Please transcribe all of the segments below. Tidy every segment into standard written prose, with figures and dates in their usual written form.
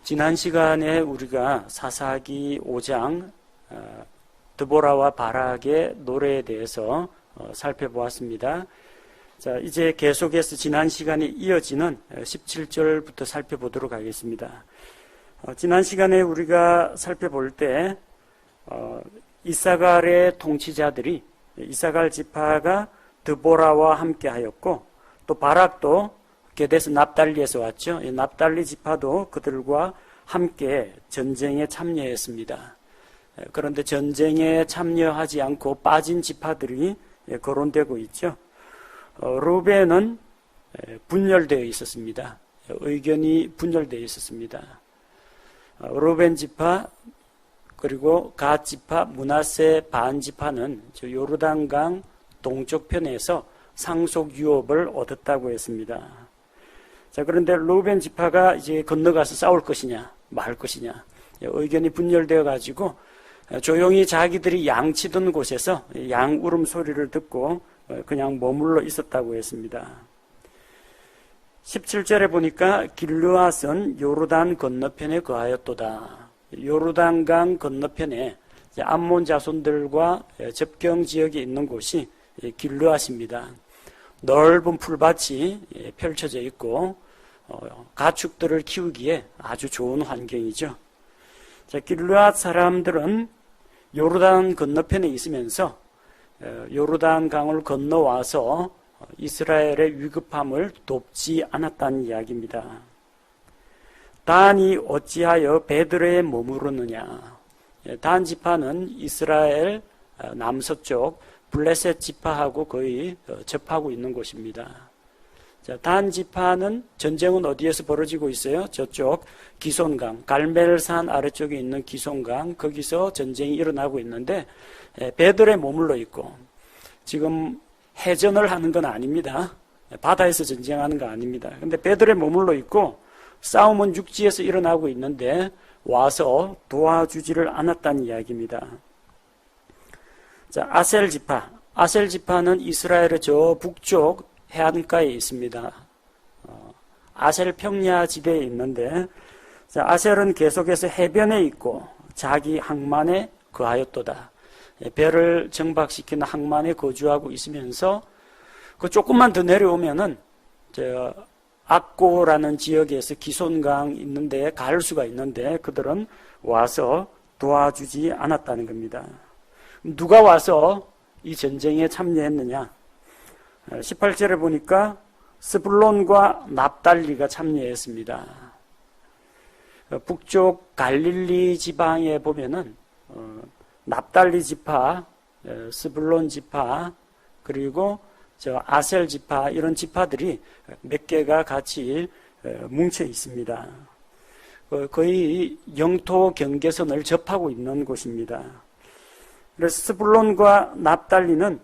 지난 시간에 우리가 사사기 5장 드보라와 바락의 노래에 대해서 살펴보았습니다. 자, 이제 계속해서 지난 시간에 이어지는 17절부터 살펴보도록 하겠습니다. 지난 시간에 우리가 살펴볼 때 이사갈의 통치자들이 이사갈 지파가 드보라와 함께 하였고 또 바락도 게데스 납달리에서 왔죠. 이 납달리 지파도 그들과 함께 전쟁에 참여했습니다. 그런데 전쟁에 참여하지 않고 빠진 지파들이 거론되고 있죠. 루벤은 분열되어 있었습니다. 의견이 분열되어 있었습니다. 루벤 지파 그리고 갓 지파, 므낫세 반 지파는 요르단강 동쪽 편에서 상속 유업을 얻었다고 했습니다. 자, 그런데 루벤 지파가 이제 건너가서 싸울 것이냐, 말 것이냐, 의견이 분열되어 가지고 조용히 자기들이 양 치던 곳에서 양 울음 소리를 듣고 그냥 머물러 있었다고 했습니다. 17절에 보니까 길르앗은 요르단 건너편에 거하였도다. 요르단강 건너편에 암몬 자손들과 접경 지역에 있는 곳이 길르앗입니다. 넓은 풀밭이 펼쳐져 있고 가축들을 키우기에 아주 좋은 환경이죠. 자, 길르앗 사람들은 요르단 건너편에 있으면서 요르단 강을 건너와서 이스라엘의 위급함을 돕지 않았다는 이야기입니다. 단이 어찌하여 베들레에 머무르느냐. 단 지파는 이스라엘 남서쪽 블레셋 지파하고 거의 접하고 있는 곳입니다. 자, 단 지파는 전쟁은 어디에서 벌어지고 있어요? 저쪽 기손강, 갈멜산 아래쪽에 있는 기손강, 거기서 전쟁이 일어나고 있는데 베들레에 머물러 있고 지금 해전을 하는 건 아닙니다. 바다에서 전쟁하는 거 아닙니다. 근데 베들레에 머물러 있고 싸움은 육지에서 일어나고 있는데 와서 도와주지를 않았다는 이야기입니다. 자, 아셀 지파. 아셀 지파는 이스라엘의 저 북쪽 해안가에 있습니다. 아셀 평야 지대에 있는데, 자, 아셀은 계속해서 해변에 있고 자기 항만에 거하였도다. 배를 정박시키는 항만에 거주하고 있으면서 그 조금만 더 내려오면은 악고라는 지역에서 기손강 있는데 갈 수가 있는데 그들은 와서 도와주지 않았다는 겁니다. 누가 와서 이 전쟁에 참여했느냐? 18절에 보니까 스불론과 납달리가 참여했습니다. 북쪽 갈릴리 지방에 보면은 납달리 지파, 스불론 지파, 그리고 아셀 지파 이런 지파들이 몇 개가 같이 뭉쳐 있습니다. 거의 영토 경계선을 접하고 있는 곳입니다. 그래서 스불론과 납달리는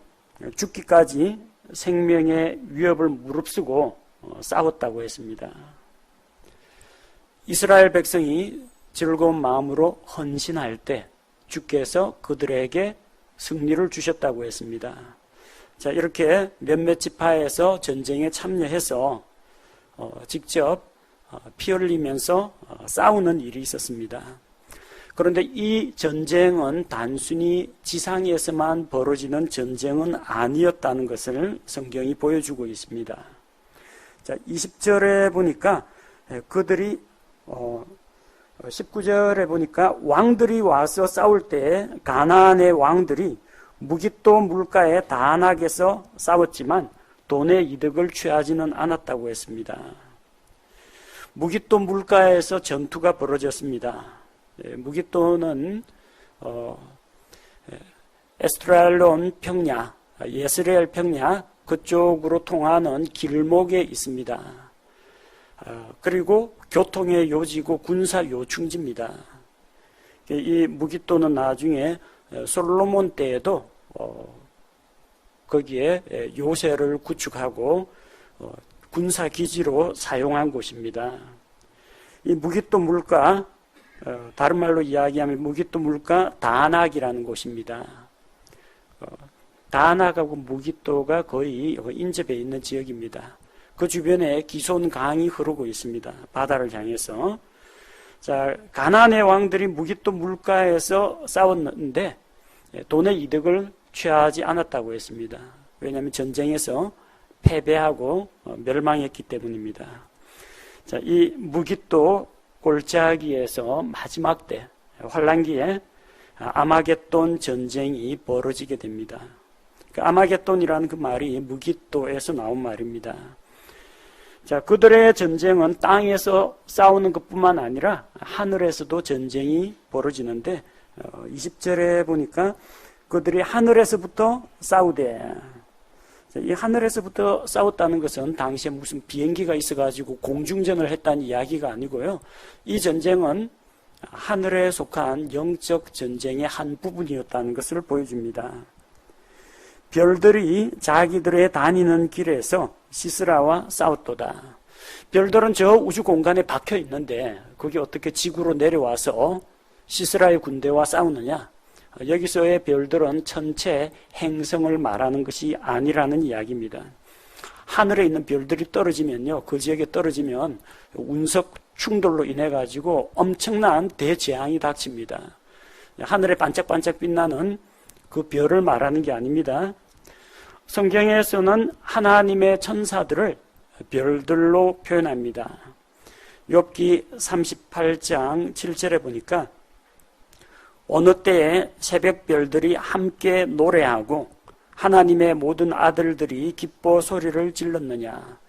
죽기까지 생명의 위협을 무릅쓰고 싸웠다고 했습니다. 이스라엘 백성이 즐거운 마음으로 헌신할 때 주께서 그들에게 승리를 주셨다고 했습니다. 자, 이렇게 몇몇 지파에서 전쟁에 참여해서 직접 피 흘리면서 싸우는 일이 있었습니다. 그런데 이 전쟁은 단순히 지상에서만 벌어지는 전쟁은 아니었다는 것을 성경이 보여주고 있습니다. 자, 20절에 보니까 그들이 19절에 보니까 왕들이 와서 싸울 때 가나안의 왕들이 무깃도 물가의 다낙에서 싸웠지만 돈의 이득을 취하지는 않았다고 했습니다. 무깃도 물가에서 전투가 벌어졌습니다. 무깃도는 에스트랄론 평야, 예스레엘 평야 그쪽으로 통하는 길목에 있습니다. 그리고 교통의 요지고 군사 요충지입니다. 이 무깃도는 나중에 솔로몬 때에도 거기에 요새를 구축하고 군사 기지로 사용한 곳입니다. 이 무깃도 물가, 다른 말로 이야기하면 무깃도 물가 다낙이라는 곳입니다. 다낙하고 무깃도가 거의 인접해 있는 지역입니다. 그 주변에 기손강이 흐르고 있습니다. 바다를 향해서. 자, 가나안의 왕들이 무깃도 물가에서 싸웠는데 돈의 이득을 취하지 않았다고 했습니다. 왜냐하면 전쟁에서 패배하고 멸망했기 때문입니다. 자, 이 무깃도 골짜기에서 마지막 때 환란기에 아마겟돈 전쟁이 벌어지게 됩니다. 그 아마겟돈이라는 그 말이 무깃도에서 나온 말입니다. 자, 그들의 전쟁은 땅에서 싸우는 것뿐만 아니라 하늘에서도 전쟁이 벌어지는데 20절에 보니까 그들이 하늘에서부터 싸우되, 이 하늘에서부터 싸웠다는 것은 당시에 무슨 비행기가 있어가지고 공중전을 했다는 이야기가 아니고요. 이 전쟁은 하늘에 속한 영적 전쟁의 한 부분이었다는 것을 보여줍니다. 별들이 자기들의 다니는 길에서 시스라와 싸웠도다. 별들은 저 우주 공간에 박혀 있는데 그게 어떻게 지구로 내려와서 시스라의 군대와 싸우느냐? 여기서의 별들은 전체 행성을 말하는 것이 아니라는 이야기입니다. 하늘에 있는 별들이 떨어지면요, 그 지역에 떨어지면 운석 충돌로 인해 가지고 엄청난 대재앙이 닥칩니다. 하늘에 반짝반짝 빛나는 그 별을 말하는 게 아닙니다. 성경에서는 하나님의 천사들을 별들로 표현합니다. 욥기 38장 7절에 보니까 어느 때에 새벽 별들이 함께 노래하고 하나님의 모든 아들들이 기뻐 소리를 질렀느냐.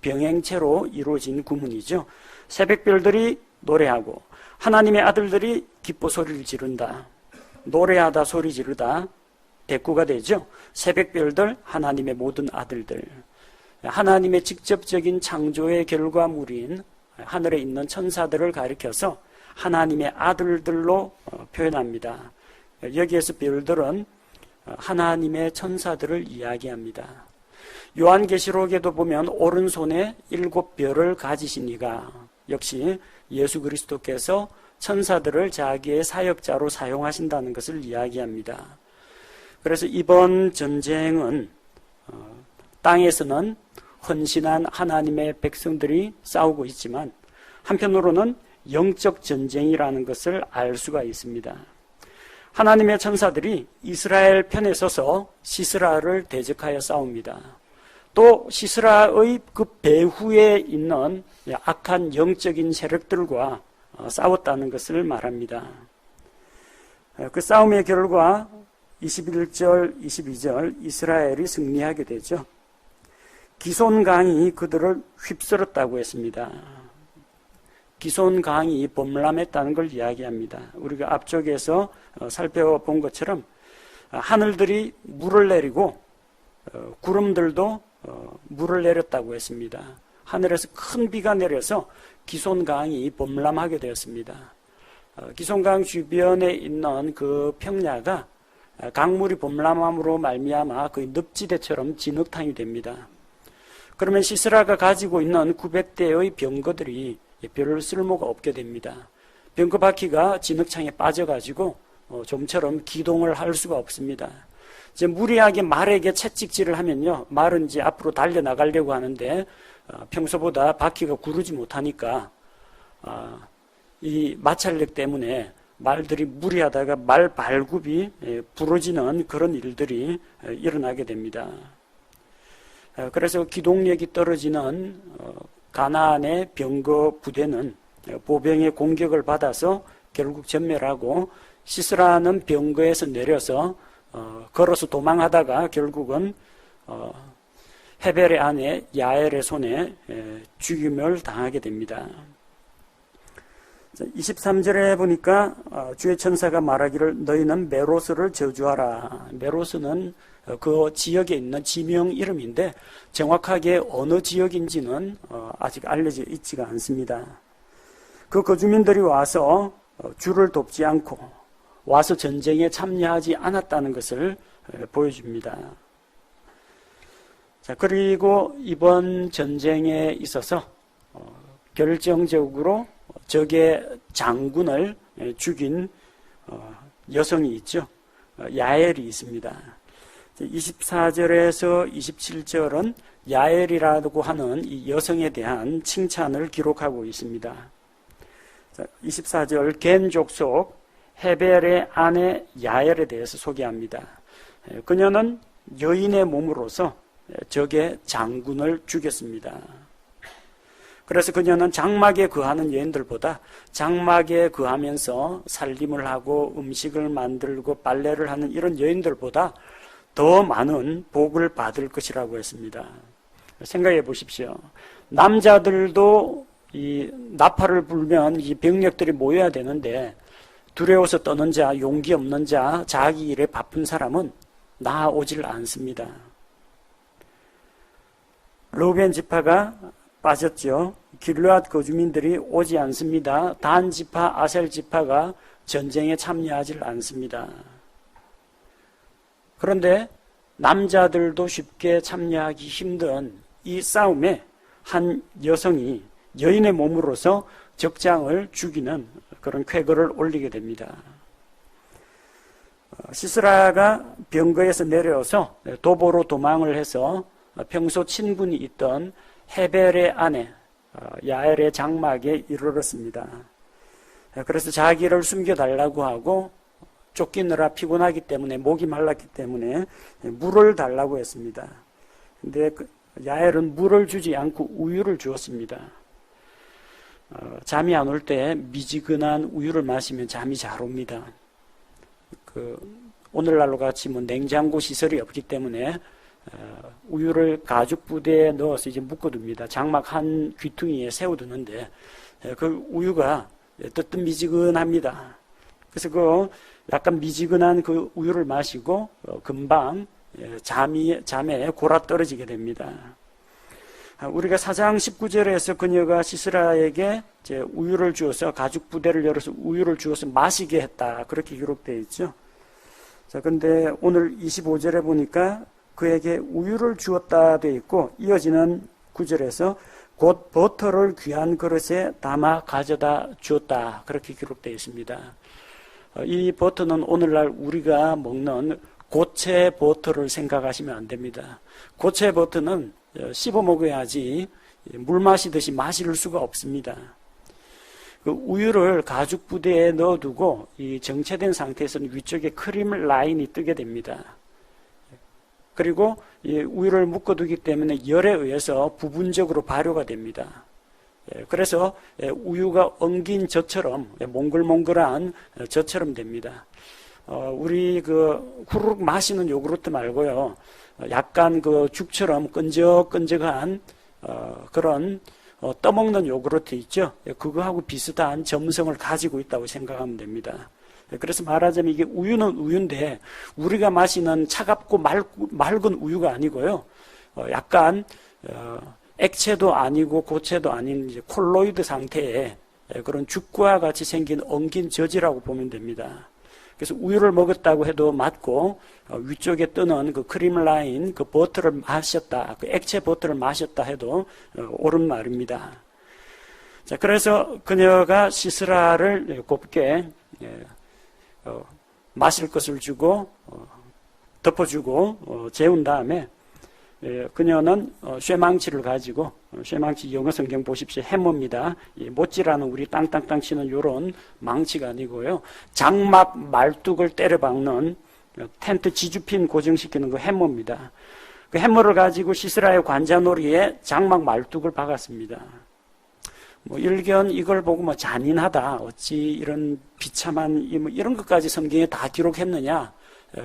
병행체로 이루어진 구문이죠. 새벽 별들이 노래하고 하나님의 아들들이 기뻐 소리를 지른다. 노래하다 소리 지르다 대꾸가 되죠. 새벽 별들, 하나님의 모든 아들들. 하나님의 직접적인 창조의 결과물인 하늘에 있는 천사들을 가리켜서 하나님의 아들들로 표현합니다. 여기에서 별들은 하나님의 천사들을 이야기합니다. 요한계시록에도 보면 오른손에 7별을 가지신 이가, 역시 예수 그리스도께서 천사들을 자기의 사역자로 사용하신다는 것을 이야기합니다. 그래서 이번 전쟁은 땅에서는 헌신한 하나님의 백성들이 싸우고 있지만 한편으로는 영적 전쟁이라는 것을 알 수가 있습니다. 하나님의 천사들이 이스라엘 편에 서서 시스라를 대적하여 싸웁니다. 또 시스라의 그 배후에 있는 악한 영적인 세력들과 싸웠다는 것을 말합니다. 그 싸움의 결과 21절, 22절 이스라엘이 승리하게 되죠. 기손강이 그들을 휩쓸었다고 했습니다. 기손강이 범람했다는 걸 이야기합니다. 우리가 앞쪽에서 살펴본 것처럼 하늘들이 물을 내리고 구름들도 물을 내렸다고 했습니다. 하늘에서 큰 비가 내려서 기손강이 범람하게 되었습니다. 기손강 주변에 있는 그 평야가 강물이 범람함으로 말미암아 거의 늪지대처럼 진흙탕이 됩니다. 그러면 시스라가 가지고 있는 900대의 병거들이 별 쓸모가 없게 됩니다. 병거 바퀴가 진흙창에 빠져가지고 좀처럼 기동을 할 수가 없습니다. 이제 무리하게 말에게 채찍질을 하면요, 말은 이제 앞으로 달려나가려고 하는데 평소보다 바퀴가 구르지 못하니까 이 마찰력 때문에 말들이 무리하다가 말 발굽이 부러지는 그런 일들이 일어나게 됩니다. 그래서 기동력이 떨어지는 가나안의 병거 부대는 보병의 공격을 받아서 결국 전멸하고 시스라는 병거에서 내려서 걸어서 도망하다가 결국은 헤벨의 아내 야엘의 손에 죽임을 당하게 됩니다. 23절에 보니까 주의 천사가 말하기를 너희는 메로스를 저주하라. 메로스는 그 지역에 있는 지명 이름인데 정확하게 어느 지역인지는 아직 알려져 있지가 않습니다. 그 거주민들이 와서 주를 돕지 않고 와서 전쟁에 참여하지 않았다는 것을 보여줍니다. 자, 그리고 이번 전쟁에 있어서 결정적으로 적의 장군을 죽인 여성이 있죠. 야엘이 있습니다. 24절에서 27절은 야엘이라고 하는 이 여성에 대한 칭찬을 기록하고 있습니다. 24절 겐 족속 헤벨의 아내 야엘에 대해서 소개합니다. 그녀는 여인의 몸으로서 적의 장군을 죽였습니다. 그래서 그녀는 장막에 거하는 여인들보다 장막에 거하면서 살림을 하고 음식을 만들고 빨래를 하는 이런 여인들보다 더 많은 복을 받을 것이라고 했습니다. 생각해 보십시오. 남자들도 이 나팔을 불면 이 병력들이 모여야 되는데 두려워서 떠는 자, 용기 없는 자, 자기 일에 바쁜 사람은 나오질 않습니다. 르우벤 지파가 빠졌죠. 길르앗 거주민들이 오지 않습니다. 단 지파, 아셀 지파가 전쟁에 참여하지 않습니다. 그런데 남자들도 쉽게 참여하기 힘든 이 싸움에 한 여성이 여인의 몸으로서 적장을 죽이는 그런 쾌거를 올리게 됩니다. 시스라가 병거에서 내려서 도보로 도망을 해서 평소 친분이 있던 헤벨의 아내 야엘의 장막에 이르렀습니다. 그래서 자기를 숨겨달라고 하고 쫓기느라 피곤하기 때문에 목이 말랐기 때문에 물을 달라고 했습니다. 근데 야엘은 물을 주지 않고 우유를 주었습니다. 잠이 안 올 때 미지근한 우유를 마시면 잠이 잘 옵니다. 오늘날로 같이 냉장고 시설이 없기 때문에 우유를 가죽 부대에 넣어서 이제 묶어둡니다. 장막 한 귀퉁이에 세워두는데 그 우유가 뜨뜻미지근합니다. 그래서 약간 미지근한 그 우유를 마시고 금방 잠에 골아 떨어지게 됩니다. 우리가 4장 19절에서 그녀가 시스라에게 우유를 주어서 가죽 부대를 열어서 우유를 주어서 마시게 했다. 그렇게 기록되어 있죠. 자, 근데 오늘 25절에 보니까 그에게 우유를 주었다 되어 있고 이어지는 9절에서 곧 버터를 귀한 그릇에 담아 가져다 주었다. 그렇게 기록되어 있습니다. 이 버터는 오늘날 우리가 먹는 고체 버터를 생각하시면 안 됩니다. 고체 버터는 씹어 먹어야지 물 마시듯이 마실 수가 없습니다. 그 우유를 가죽 부대에 넣어두고 이 정체된 상태에서는 위쪽에 크림 라인이 뜨게 됩니다. 그리고 이 우유를 묶어두기 때문에 열에 의해서 부분적으로 발효가 됩니다. 그래서 우유가 엉긴 젖처럼 몽글몽글한 젖처럼 됩니다. 우리 후루룩 마시는 요구르트 말고요. 약간 죽처럼 끈적끈적한 그런 떠먹는 요구르트 있죠. 그거하고 비슷한 점성을 가지고 있다고 생각하면 됩니다. 그래서 말하자면 이게 우유는 우유인데 우리가 마시는 차갑고 맑은 우유가 아니고요. 약간 액체도 아니고 고체도 아닌 이제 콜로이드 상태의 그런 죽과 같이 생긴 엉긴 젖이라고 보면 됩니다. 그래서 우유를 먹었다고 해도 맞고 위쪽에 뜨는 그 크림 라인 그 버터를 마셨다, 그 액체 버터를 마셨다 해도 옳은 말입니다. 자, 그래서 그녀가 시스라를 곱게 마실 것을 주고 덮어주고 재운 다음에 그녀는 쇠망치를 가지고 쇠망치 영어 성경 보십시오. 해머입니다. 못질하는 우리 땅땅땅 치는 요런 망치가 아니고요. 장막 말뚝을 때려 박는 텐트 지주핀 고정시키는 그 해머입니다. 그 해머를 가지고 시스라의 관자놀이에 장막 말뚝을 박았습니다. 일견 이걸 보고 잔인하다. 어찌 이런 비참한 이런 것까지 성경에 다 기록했느냐.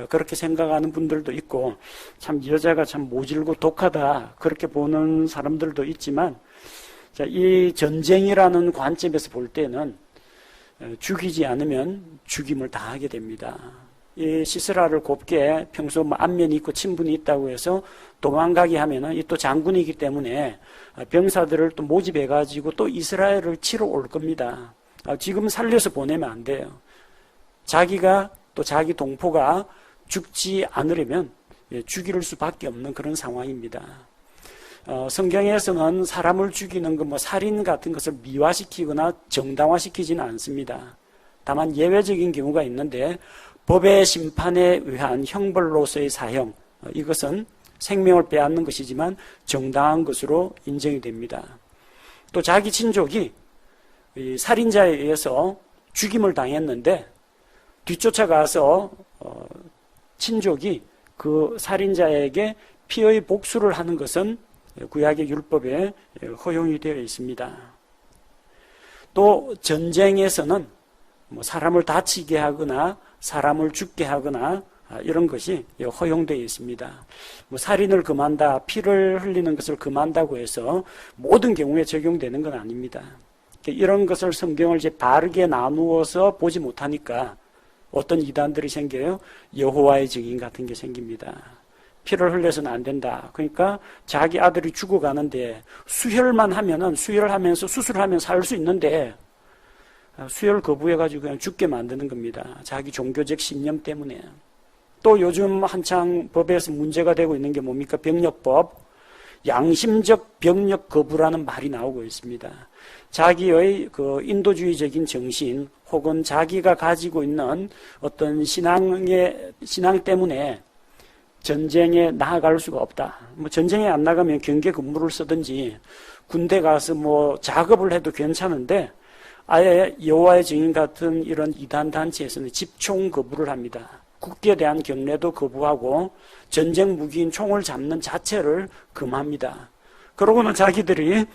그렇게 생각하는 분들도 있고 참 여자가 참 모질고 독하다 그렇게 보는 사람들도 있지만 이 전쟁이라는 관점에서 볼 때는 죽이지 않으면 죽임을 당하게 됩니다. 이 시스라를 곱게 평소 안면이 있고 친분이 있다고 해서 도망가게 하면은 이 또 장군이기 때문에 병사들을 또 모집해 가지고 또 이스라엘을 치러 올 겁니다. 지금 살려서 보내면 안 돼요. 자기가 또 자기 동포가 죽지 않으려면 죽일 수밖에 없는 그런 상황입니다. 성경에서는 사람을 죽이는 살인 같은 것을 미화시키거나 정당화시키지는 않습니다. 다만 예외적인 경우가 있는데 법의 심판에 의한 형벌로서의 사형, 이것은 생명을 빼앗는 것이지만 정당한 것으로 인정이 됩니다. 또 자기 친족이 이 살인자에 의해서 죽임을 당했는데 뒤쫓아가서 친족이 그 살인자에게 피의 복수를 하는 것은 구약의 율법에 허용이 되어 있습니다. 또 전쟁에서는 사람을 다치게 하거나 사람을 죽게 하거나 이런 것이 허용되어 있습니다. 살인을 금한다, 피를 흘리는 것을 금한다고 해서 모든 경우에 적용되는 건 아닙니다. 이런 것을 성경을 이제 바르게 나누어서 보지 못하니까 어떤 이단들이 생겨요. 여호와의 증인 같은 게 생깁니다. 피를 흘려서는 안 된다. 그러니까 자기 아들이 죽어가는데 수혈만 하면은 수혈하면서 수술하면 살 수 있는데 수혈 거부해가지고 그냥 죽게 만드는 겁니다. 자기 종교적 신념 때문에. 또 요즘 한창 법에서 문제가 되고 있는 게 뭡니까? 병력법. 양심적 병력 거부라는 말이 나오고 있습니다. 자기의 그 인도주의적인 정신 혹은 자기가 가지고 있는 어떤 신앙 때문에 전쟁에 나아갈 수가 없다. 전쟁에 안 나가면 경계 근무를 쓰든지 군대 가서 작업을 해도 괜찮은데 아예 여호와의 증인 같은 이런 이단 단체에서는 집총 거부를 합니다. 국기에 대한 경례도 거부하고 전쟁 무기인 총을 잡는 자체를 금합니다. 그러고는 자기들이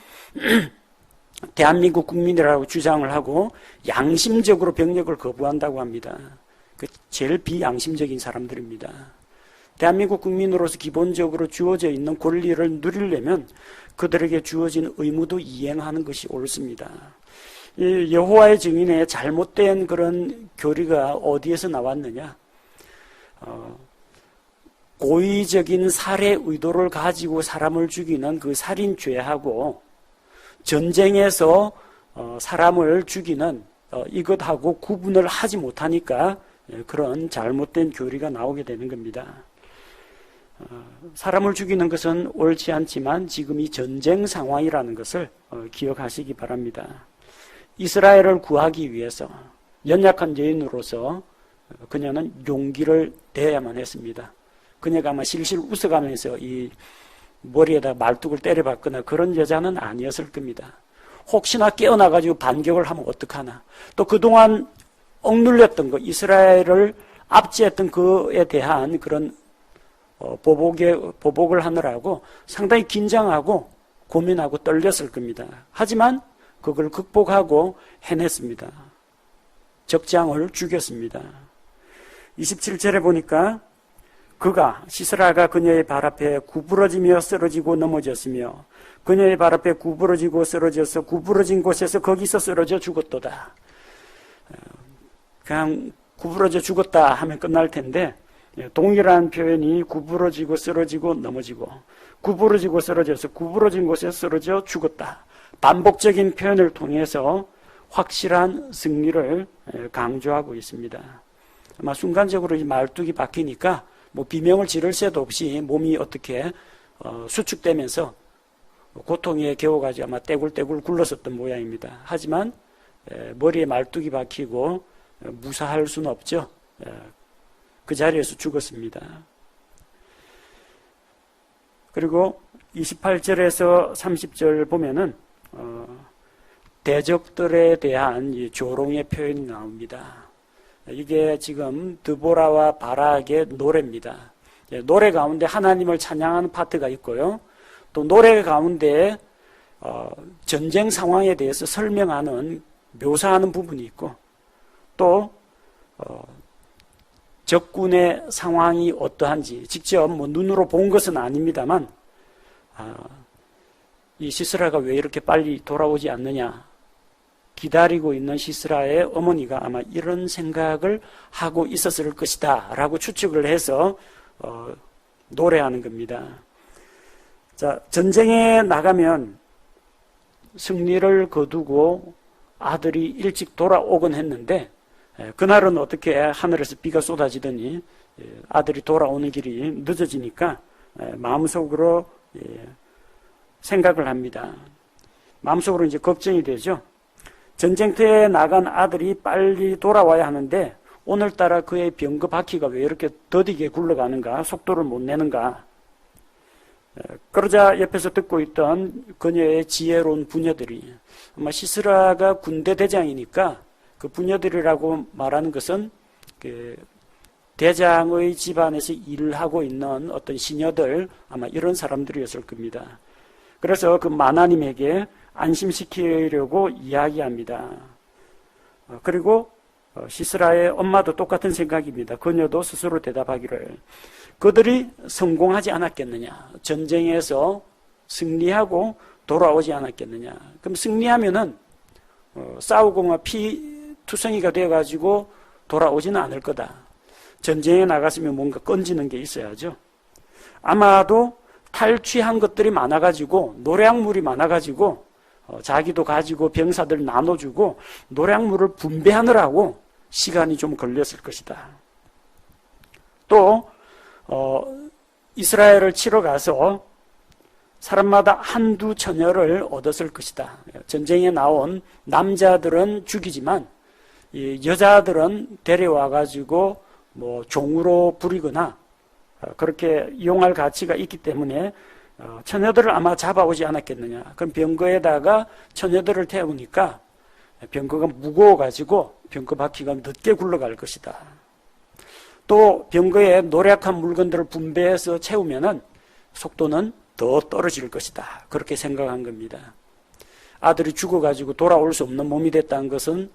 대한민국 국민이라고 주장을 하고 양심적으로 병력을 거부한다고 합니다. 제일 비양심적인 사람들입니다. 대한민국 국민으로서 기본적으로 주어져 있는 권리를 누리려면 그들에게 주어진 의무도 이행하는 것이 옳습니다. 이 여호와의 증인의 잘못된 그런 교리가 어디에서 나왔느냐? 고의적인 살해 의도를 가지고 사람을 죽이는 그 살인죄하고 전쟁에서 사람을 죽이는 이것하고 구분을 하지 못하니까 그런 잘못된 교리가 나오게 되는 겁니다. 사람을 죽이는 것은 옳지 않지만 지금이 전쟁 상황이라는 것을 기억하시기 바랍니다. 이스라엘을 구하기 위해서 연약한 여인으로서 그녀는 용기를 내야만 했습니다. 그녀가 아마 실실 웃어가면서 이 머리에다 말뚝을 때려박거나 그런 여자는 아니었을 겁니다. 혹시나 깨어나가지고 반격을 하면 어떡하나. 또 그동안 억눌렸던 거, 이스라엘을 압제했던 그에 대한 그런 보복을 하느라고 상당히 긴장하고 고민하고 떨렸을 겁니다. 하지만 그걸 극복하고 해냈습니다. 적장을 죽였습니다. 27절에 보니까 그가 시스라가 그녀의 발 앞에 구부러지며 쓰러지고 넘어졌으며 그녀의 발 앞에 구부러지고 쓰러져서 구부러진 곳에서 거기서 쓰러져 죽었도다. 그냥 구부러져 죽었다 하면 끝날 텐데 동일한 표현이 구부러지고 쓰러지고 넘어지고 구부러지고 쓰러져서 구부러진 곳에서 쓰러져 죽었다. 반복적인 표현을 통해서 확실한 승리를 강조하고 있습니다. 아마 순간적으로 이 말뚝이 박히니까 비명을 지를 새도 없이 몸이 어떻게 수축되면서 고통에 겨워가지고 아마 떼굴떼굴 굴렀었던 모양입니다. 하지만 머리에 말뚝이 박히고 무사할 수는 없죠. 그 자리에서 죽었습니다. 그리고 28절에서 30절 보면은 대적들에 대한 이 조롱의 표현이 나옵니다. 이게 지금 드보라와 바락의 노래입니다. 노래 가운데 하나님을 찬양하는 파트가 있고요. 또 노래 가운데 전쟁 상황에 대해서 설명하는 묘사하는 부분이 있고 또 적군의 상황이 어떠한지 직접 눈으로 본 것은 아닙니다만 이 시스라가 왜 이렇게 빨리 돌아오지 않느냐 기다리고 있는 시스라의 어머니가 아마 이런 생각을 하고 있었을 것이다 라고 추측을 해서 노래하는 겁니다. 자, 전쟁에 나가면 승리를 거두고 아들이 일찍 돌아오곤 했는데 그날은 어떻게 하늘에서 비가 쏟아지더니 아들이 돌아오는 길이 늦어지니까 마음속으로 생각을 합니다. 마음속으로 이제 걱정이 되죠. 전쟁터에 나간 아들이 빨리 돌아와야 하는데 오늘따라 그의 병거 바퀴가 왜 이렇게 더디게 굴러가는가, 속도를 못 내는가. 그러자 옆에서 듣고 있던 그녀의 지혜로운 부녀들이 아마 시스라가 군대 대장이니까 그 부녀들이라고 말하는 것은 그 대장의 집안에서 일을 하고 있는 어떤 시녀들, 아마 이런 사람들이었을 겁니다. 그래서 그 마나님에게 안심시키려고 이야기합니다. 그리고 시스라의 엄마도 똑같은 생각입니다. 그녀도 스스로 대답하기를 그들이 성공하지 않았겠느냐, 전쟁에서 승리하고 돌아오지 않았겠느냐. 그럼 승리하면은 싸우고 막 피투성이가 되어가지고 돌아오지는 않을 거다. 전쟁에 나갔으면 뭔가 건지는 게 있어야죠. 아마도 탈취한 것들이 많아가지고 노략물이 많아가지고 자기도 가지고 병사들 나눠주고 노략물을 분배하느라고 시간이 좀 걸렸을 것이다. 또 이스라엘을 치러 가서 사람마다 한두 처녀를 얻었을 것이다. 전쟁에 나온 남자들은 죽이지만 여자들은 데려와가지고 뭐 종으로 부리거나 그렇게 이용할 가치가 있기 때문에 처녀들을 아마 잡아오지 않았겠느냐. 그럼 병거에다가 처녀들을 태우니까 병거가 무거워가지고 병거 바퀴가 늦게 굴러갈 것이다. 또 병거에 노략한 물건들을 분배해서 채우면은 속도는 더 떨어질 것이다. 그렇게 생각한 겁니다. 아들이 죽어가지고 돌아올 수 없는 몸이 됐다는 것은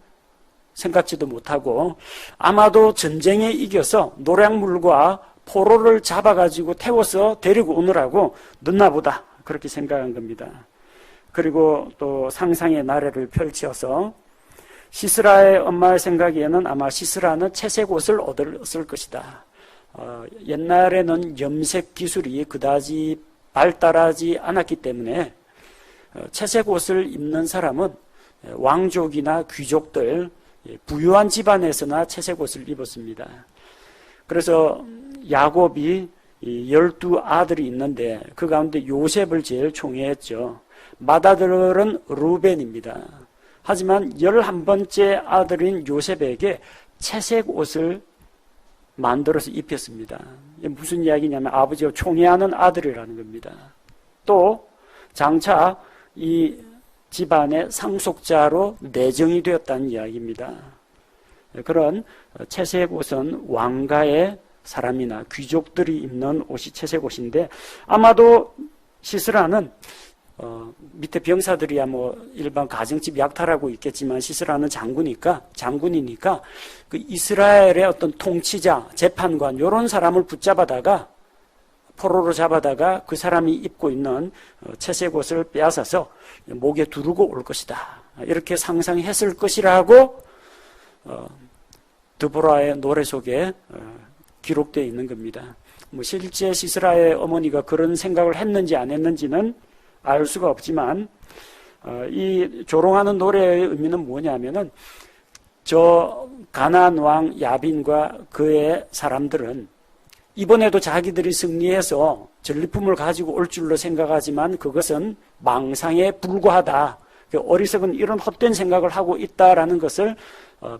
생각지도 못하고 아마도 전쟁에 이겨서 노략물과 포로를 잡아가지고 태워서 데리고 오느라고 늦나 보다. 그렇게 생각한 겁니다. 그리고 또 상상의 나래를 펼쳐서 시스라의 엄마의 생각에는 아마 시스라는 채색 옷을 얻었을 것이다. 옛날에는 염색 기술이 그다지 발달하지 않았기 때문에 채색 옷을 입는 사람은 왕족이나 귀족들, 부유한 집안에서나 채색 옷을 입었습니다. 그래서 야곱이 12아들이 있는데 그 가운데 요셉을 제일 총애했죠. 맏아들은 루벤입니다. 하지만 11번째 아들인 요셉에게 채색 옷을 만들어서 입혔습니다. 이게 무슨 이야기냐면 아버지가 총애하는 아들이라는 겁니다. 또 장차 이 집안의 상속자로 내정이 되었다는 이야기입니다. 그런 채색 옷은 왕가의 사람이나 귀족들이 입는 옷이 채색 옷인데 아마도 시스라는 밑에 병사들이야 뭐 일반 가정집 약탈하고 있겠지만 시스라는 장군이니까 그 이스라엘의 어떤 통치자, 재판관 이런 사람을 붙잡아다가 포로로 잡아다가 그 사람이 입고 있는 채색 옷을 빼앗아서 목에 두르고 올 것이다. 이렇게 상상했을 것이라고 드보라의 노래 속에 기록되어 있는 겁니다. 뭐 실제 시스라의 어머니가 그런 생각을 했는지 안 했는지는 알 수가 없지만 이 조롱하는 노래의 의미는 뭐냐면은 저 가나안 왕 야빈과 그의 사람들은 이번에도 자기들이 승리해서 전리품을 가지고 올 줄로 생각하지만 그것은 망상에 불과하다. 어리석은 이런 헛된 생각을 하고 있다라는 것을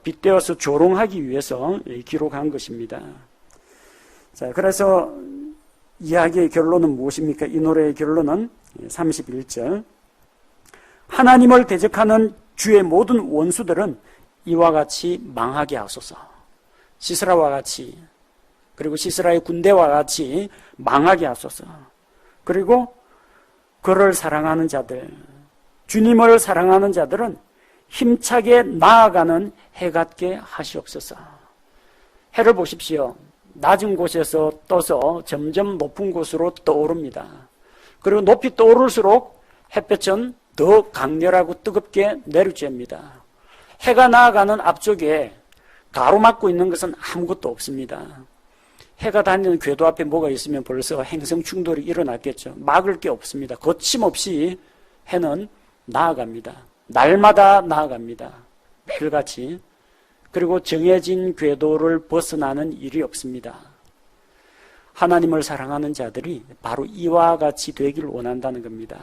빗대어서 조롱하기 위해서 기록한 것입니다. 자, 그래서 이야기의 결론은 무엇입니까? 이 노래의 결론은 31절. 하나님을 대적하는 주의 모든 원수들은 이와 같이 망하게 하소서. 시스라와 같이, 그리고 시스라의 군대와 같이 망하게 하소서. 그리고 그를 사랑하는 자들, 주님을 사랑하는 자들은 힘차게 나아가는 해 같게 하시옵소서. 해를 보십시오. 낮은 곳에서 떠서 점점 높은 곳으로 떠오릅니다. 그리고 높이 떠오를수록 햇볕은 더 강렬하고 뜨겁게 내리쬐입니다. 해가 나아가는 앞쪽에 가로막고 있는 것은 아무것도 없습니다. 해가 닿는 궤도 앞에 뭐가 있으면 벌써 행성 충돌이 일어났겠죠. 막을 게 없습니다. 거침없이 해는 나아갑니다. 날마다 나아갑니다. 매일같이. 그리고 정해진 궤도를 벗어나는 일이 없습니다. 하나님을 사랑하는 자들이 바로 이와 같이 되길 원한다는 겁니다.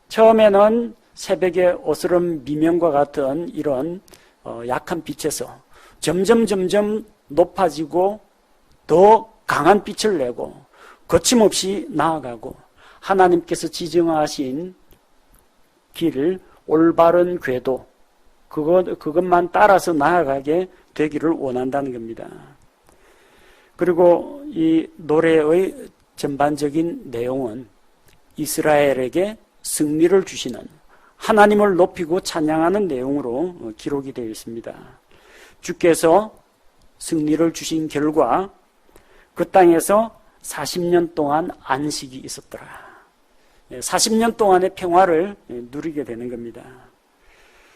처음에는 새벽의 어스름 미명과 같은 이런 약한 빛에서 점점 높아지고 더 강한 빛을 내고 거침없이 나아가고 하나님께서 지정하신 길, 올바른 궤도, 그것만 따라서 나아가게 되기를 원한다는 겁니다. 그리고 이 노래의 전반적인 내용은 이스라엘에게 승리를 주시는, 하나님을 높이고 찬양하는 내용으로 기록이 되어 있습니다. 주께서 승리를 주신 결과 그 땅에서 40년 동안 안식이 있었더라. 40년 동안의 평화를 누리게 되는 겁니다.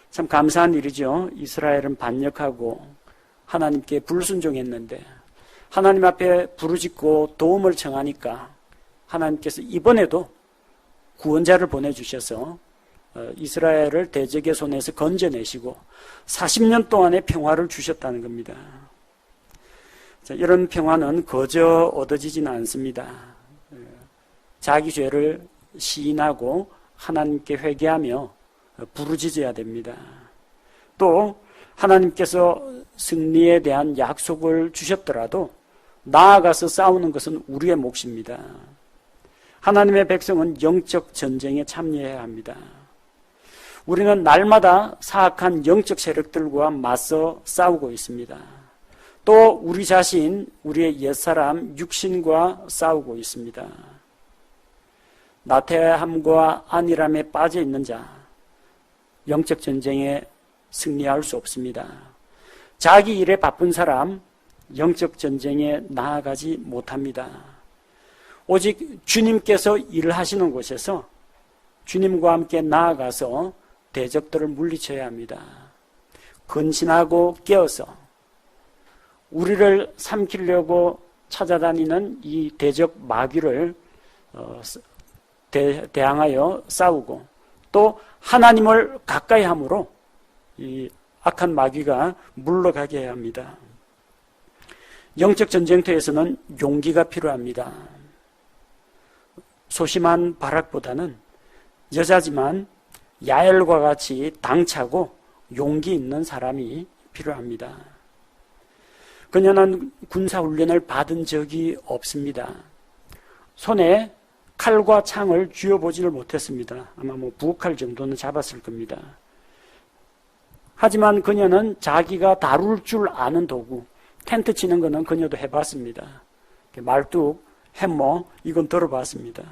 참 감사한 일이죠. 이스라엘은 반역하고 하나님께 불순종했는데 하나님 앞에 부르짖고 도움을 청하니까 하나님께서 이번에도 구원자를 보내주셔서 이스라엘을 대적의 손에서 건져내시고 40년 동안의 평화를 주셨다는 겁니다. 자, 이런 평화는 거저 얻어지지는 않습니다. 자기 죄를 시인하고 하나님께 회개하며 부르짖어야 됩니다. 또 하나님께서 승리에 대한 약속을 주셨더라도 나아가서 싸우는 것은 우리의 몫입니다. 하나님의 백성은 영적 전쟁에 참여해야 합니다. 우리는 날마다 사악한 영적 세력들과 맞서 싸우고 있습니다. 또 우리 자신, 우리의 옛사람, 육신과 싸우고 있습니다. 나태함과 안일함에 빠져 있는 자, 영적 전쟁에 승리할 수 없습니다. 자기 일에 바쁜 사람, 영적 전쟁에 나아가지 못합니다. 오직 주님께서 일을 하시는 곳에서 주님과 함께 나아가서 대적들을 물리쳐야 합니다. 근신하고 깨어서 우리를 삼키려고 찾아다니는 이 대적 마귀를 대항하여 싸우고 또 하나님을 가까이 함으로 이 악한 마귀가 물러가게 해야 합니다. 영적 전쟁터에서는 용기가 필요합니다. 소심한 바락보다는 여자지만 야엘과 같이 당차고 용기 있는 사람이 필요합니다. 그녀는 군사훈련을 받은 적이 없습니다. 손에 칼과 창을 쥐어보지를 못했습니다. 아마 부엌칼 정도는 잡았을 겁니다. 하지만 그녀는 자기가 다룰 줄 아는 도구, 텐트 치는 거는 그녀도 해봤습니다. 말뚝, 햄머, 이건 들어봤습니다.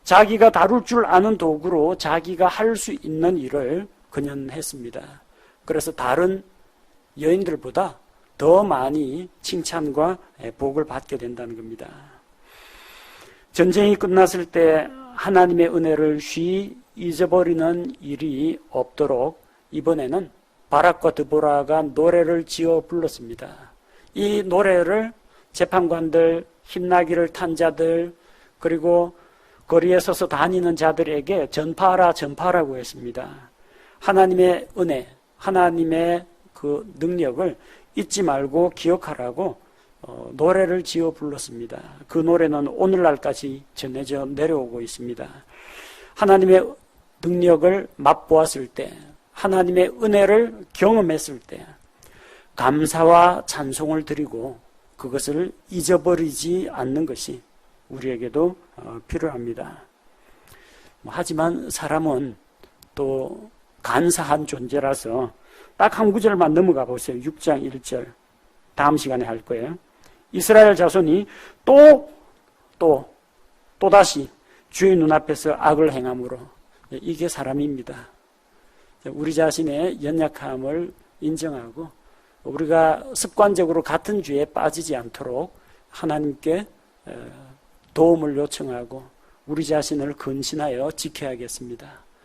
자기가 다룰 줄 아는 도구로 자기가 할 수 있는 일을 그녀는 했습니다. 그래서 다른 여인들보다 더 많이 칭찬과 복을 받게 된다는 겁니다. 전쟁이 끝났을 때 하나님의 은혜를 쉬이 잊어버리는 일이 없도록 이번에는 바락과 드보라가 노래를 지어 불렀습니다. 이 노래를 재판관들, 힘나기를 탄 자들, 그리고 거리에 서서 다니는 자들에게 전파하라고 했습니다. 하나님의 은혜, 하나님의 그 능력을 잊지 말고 기억하라고 노래를 지어 불렀습니다. 그 노래는 오늘날까지 전해져 내려오고 있습니다. 하나님의 능력을 맛보았을 때, 하나님의 은혜를 경험했을 때 감사와 찬송을 드리고 그것을 잊어버리지 않는 것이 우리에게도 필요합니다. 하지만 사람은 또 간사한 존재라서 딱 한 구절만 넘어가 보세요. 6장 1절. 다음 시간에 할 거예요. 이스라엘 자손이 또다시 주의 눈앞에서 악을 행함으로. 이게 사람입니다. 우리 자신의 연약함을 인정하고 우리가 습관적으로 같은 죄에 빠지지 않도록 하나님께 도움을 요청하고 우리 자신을 근신하여 지켜야겠습니다.